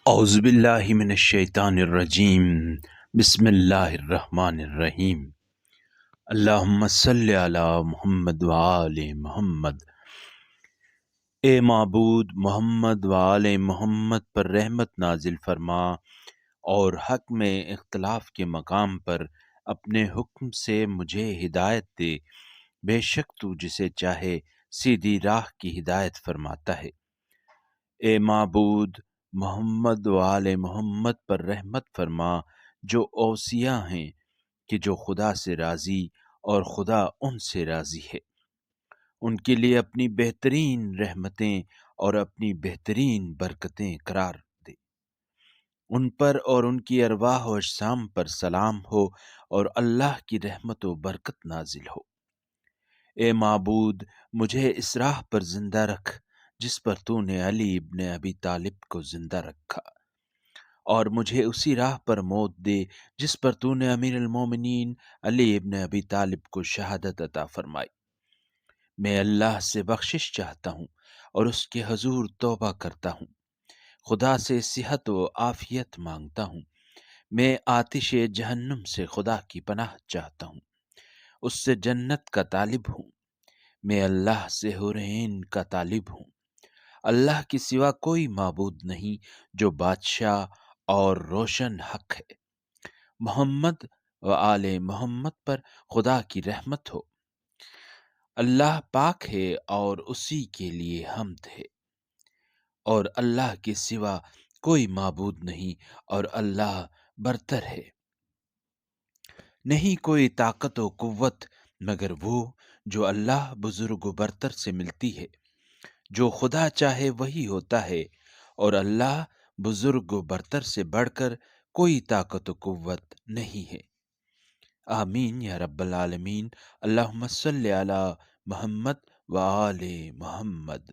اعوذ باللہ من الشیطان الرجیم بسم اللہ الرحمن الرحیم اللہم صلی علی محمد وآل محمد۔ اے معبود محمد وآل محمد پر رحمت نازل فرما اور حق میں اختلاف کے مقام پر اپنے حکم سے مجھے ہدایت دے، بے شک تو جسے چاہے سیدھی راہ کی ہدایت فرماتا ہے۔ اے معبود محمد وآل محمد پر رحمت فرما جو اوصیاء ہیں کہ جو خدا سے راضی اور خدا ان سے راضی ہے، ان کے لیے اپنی بہترین رحمتیں اور اپنی بہترین برکتیں قرار دے۔ ان پر اور ان کی ارواح و اجسام پر سلام ہو اور اللہ کی رحمت و برکت نازل ہو۔ اے معبود مجھے اس راہ پر زندہ رکھ جس پر تو نے علی ابن ابی طالب کو زندہ رکھا، اور مجھے اسی راہ پر موت دے جس پر تو نے امیر المومنین علی ابن ابی طالب کو شہادت عطا فرمائی۔ میں اللہ سے بخشش چاہتا ہوں اور اس کے حضور توبہ کرتا ہوں، خدا سے صحت و عافیت مانگتا ہوں۔ میں آتش جہنم سے خدا کی پناہ چاہتا ہوں، اس سے جنت کا طالب ہوں۔ میں اللہ سے حور عین کا طالب ہوں۔ اللہ کے سوا کوئی معبود نہیں جو بادشاہ اور روشن حق ہے۔ محمد و آل محمد پر خدا کی رحمت ہو۔ اللہ پاک ہے اور اسی کے لیے حمد ہے، اور اللہ کے سوا کوئی معبود نہیں اور اللہ برتر ہے۔ نہیں کوئی طاقت و قوت مگر وہ جو اللہ بزرگ و برتر سے ملتی ہے۔ جو خدا چاہے وہی ہوتا ہے، اور اللہ بزرگ و برتر سے بڑھ کر کوئی طاقت و قوت نہیں ہے۔ آمین یا رب العالمین۔ اللہم صلی علی محمد و آل محمد۔